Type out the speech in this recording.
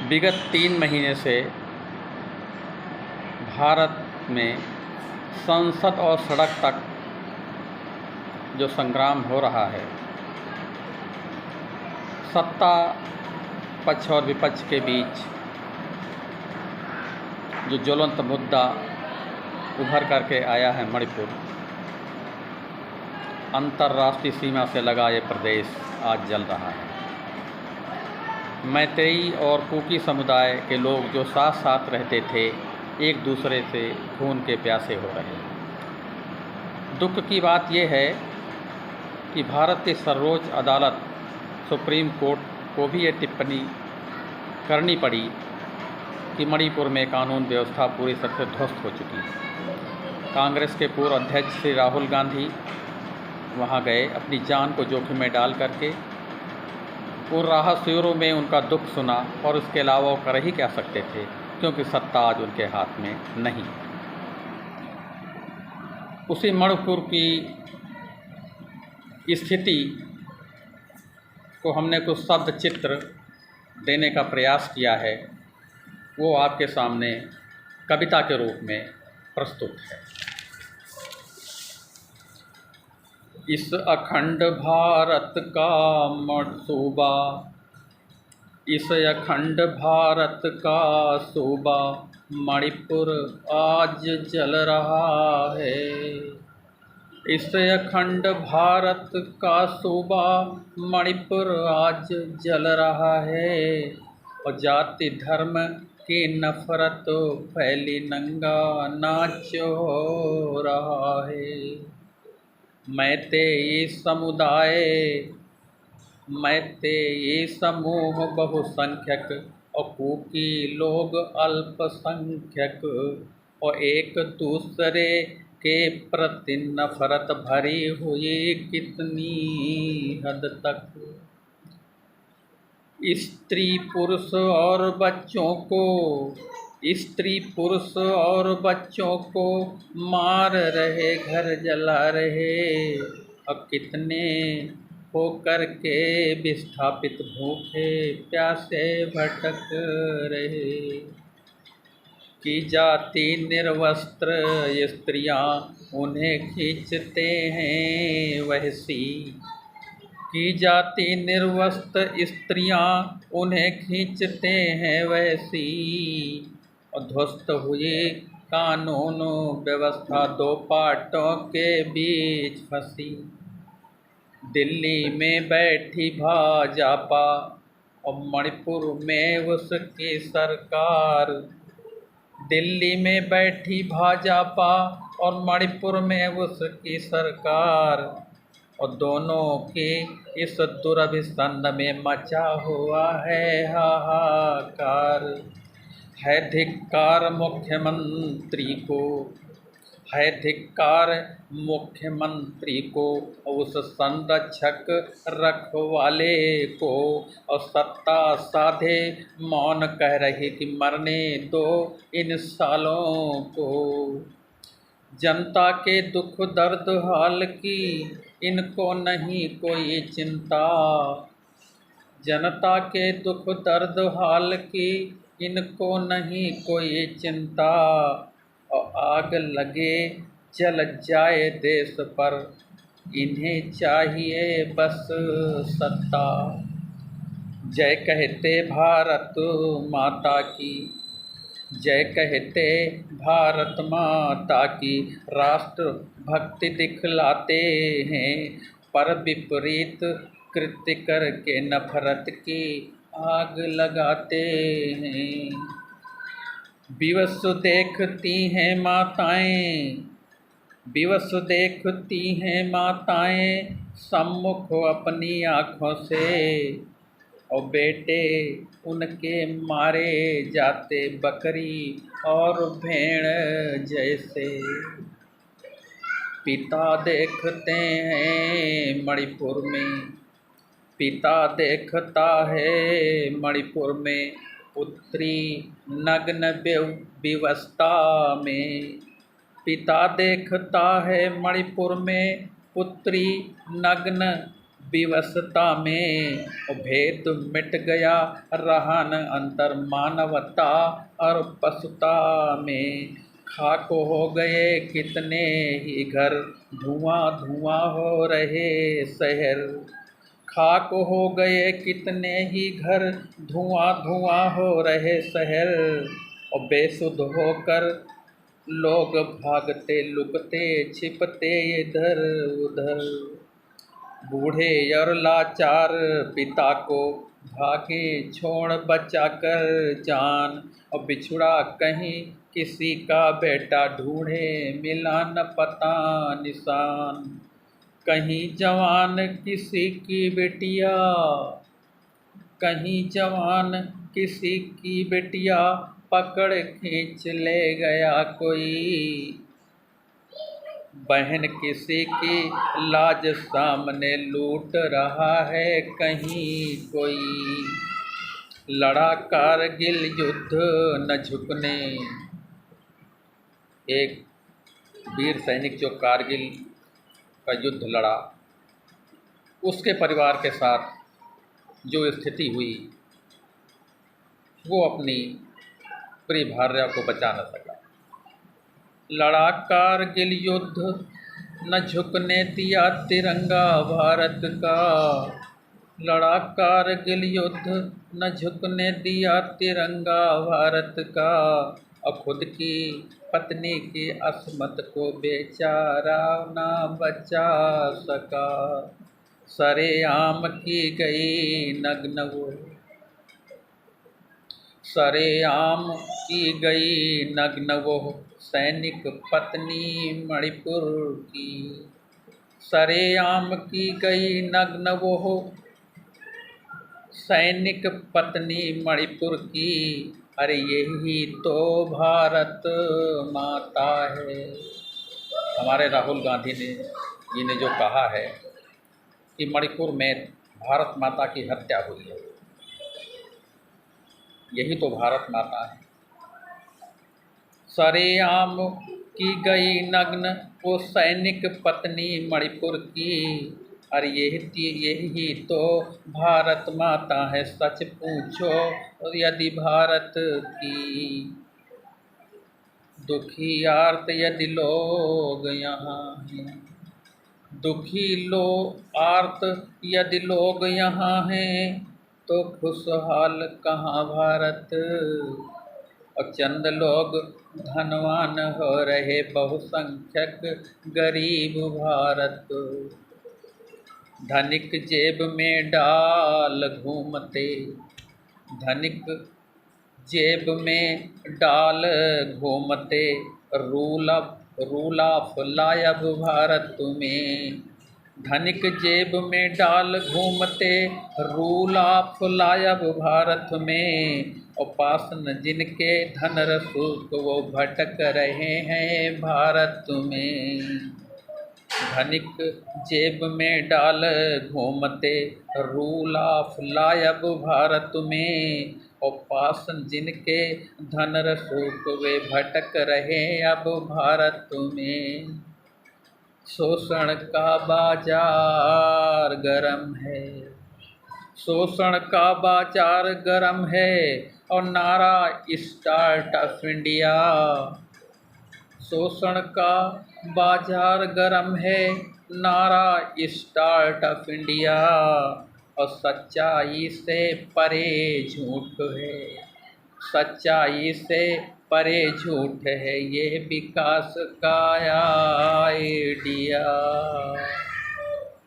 विगत 3 महीने से भारत में संसद और सड़क तक जो संग्राम हो रहा है, सत्ता पक्ष और विपक्ष के बीच जो ज्वलंत मुद्दा उभर करके आया है, मणिपुर अंतर्राष्ट्रीय सीमा से लगा ये प्रदेश आज जल रहा है। मैतेई और कुकी समुदाय के लोग जो साथ साथ रहते थे, एक दूसरे से खून के प्यासे हो रहे हैं। दुख की बात यह है कि भारत की सर्वोच्च अदालत सुप्रीम कोर्ट को भी ये टिप्पणी करनी पड़ी कि मणिपुर में कानून व्यवस्था पूरी तरह से ध्वस्त हो चुकी है। कांग्रेस के पूर्व अध्यक्ष श्री राहुल गांधी वहां गए, अपनी जान को जोखिम में डाल करके और राहत शिविरों में उनका दुख सुना, और उसके अलावा वो कर ही क्या सकते थे, क्योंकि सत्ता आज उनके हाथ में नहीं। उसी मणिपुर की स्थिति को हमने कुछ शब्द चित्र देने का प्रयास किया है, वो आपके सामने कविता के रूप में प्रस्तुत है। इस अखंड भारत का सूबा, इस अखंड भारत का सूबा मणिपुर आज जल रहा है। इस अखंड भारत का सूबा मणिपुर आज जल रहा है, और जाति धर्म की नफरत फैली नंगा नाच हो रहा है। मैतेई समुदाय, मैतेई समूह बहुसंख्यक और कुकी लोग अल्पसंख्यक, और एक दूसरे के प्रति नफरत भरी हुई कितनी हद तक। स्त्री पुरुष और बच्चों को, स्त्री पुरुष और बच्चों को मार रहे, घर जला रहे, और कितने होकर के विस्थापित भूखे प्यासे भटक रहे। की जाति निर्वस्त्र स्त्रियां उन्हें खींचते हैं वैसी, की जाति निर्वस्त्र स्त्रियां उन्हें खींचते हैं वैसी, और ध्वस्त हुई कानून व्यवस्था दो पाटों के बीच फंसी। दिल्ली में बैठी भाजपा और मणिपुर में उसकी सरकार, दिल्ली में बैठी भाजपा और मणिपुर में उसकी सरकार, और दोनों की इस दुरभिसंध में मचा हुआ है हाहाकार। है धिक्कार मुख्यमंत्री को, है धिक्कार मुख्यमंत्री को, उस संरक्षक रखवाले को, और सत्ता साधे मौन कह रही कि मरने दो इन सालों को। जनता के दुख दर्द हाल की इनको नहीं कोई चिंता, जनता के दुख दर्द हाल की इनको नहीं कोई चिंता, और आग लगे जल जाए देश पर इन्हें चाहिए बस सत्ता। जय कहते भारत माता की, जय कहते भारत माता की, राष्ट्र भक्ति दिखलाते हैं, पर विपरीत कृत्य करके नफरत की आग लगाते हैं। विवश देखती हैं माताएं, विवश देखती हैं माताएं सम्मुख अपनी आँखों से, और बेटे उनके मारे जाते बकरी और भेड़ जैसे। पिता देखते हैं मणिपुर में, पिता देखता है मणिपुर में, पुत्री नग्न विवशता में। पिता देखता है मणिपुर में पुत्री नग्न विवशता में भेद मिट गया, रहा न अंतर मानवता और पशुता में। खाक हो गए कितने ही घर, धुआं धुआं हो रहे शहर। खाक हो गए कितने ही घर, धुआं धुआं हो रहे शहर। और बेसुध होकर लोग भागते लुकते छिपते इधर उधर। बूढ़े और लाचार पिता को भागे छोड़ बचा कर जान। और बिछुड़ा कहीं किसी का बेटा, ढूंढे मिला न पता निशान। कहीं जवान किसी की बेटिया, कहीं जवान किसी की बेटिया, पकड़ खींच ले गया कोई। बहन किसी की लाज सामने लूट रहा है कहीं कोई। लड़ा कारगिल युद्ध न झुकने, एक वीर सैनिक जो कारगिल का युद्ध लड़ा, उसके परिवार के साथ जो स्थिति हुई, वो अपनी प्रिय भार्या को बचा न सका। लड़ा कारगिल युद्ध न झुकने दिया तिरंगा भारत का। लड़ा कारगिल युद्ध न झुकने दिया तिरंगा भारत का। और खुद की पत्नी की अस्मत को बेचारा ना बचा सका। सरेआम की गई नग्न वो, सरेआम की गई नग्न वो सैनिक पत्नी मणिपुर की। सरेआम की गई नग्न वो सैनिक पत्नी मणिपुर की। अरे यही तो भारत माता है। हमारे राहुल गांधी जी ने जो कहा है कि मणिपुर में भारत माता की हत्या हुई है, यही तो भारत माता है। सरेआम की गई नग्न वो सैनिक पत्नी मणिपुर की। अरे यही तो भारत माता है, सच पूछो यदि भारत की। दुखी आर्त यदि लोग यहाँ हैं, दुखी आर्त यदि लोग यहाँ हैं, तो खुशहाल कहाँ भारत। और चंद लोग धनवान हो रहे, बहुसंख्यक गरीब भारत। धनिक जेब में डाल घूमते, धनिक जेब में डाल घूमते, रूल ऑफ लायब भारत में। धनिक जेब में डाल घूमते, रूल ऑफ लायब भारत में। और पास न जिनके धन रसूख, वो भटक रहे हैं भारत में। धनिक जेब में डाल घूमते, रूल ऑफ लायब भारत में। और पास जिनके धन रसूख, वे भटक रहे अब भारत में। शोषण का बाजार गरम है, शोषण का बाजार गरम है। और नारा स्टार्टअप इंडिया। शोषण का बाजार गरम है, नारा स्टार्टअप इंडिया। और सच्चाई से परे झूठ है, सच्चाई से परे झूठ है ये विकास का आइडिया।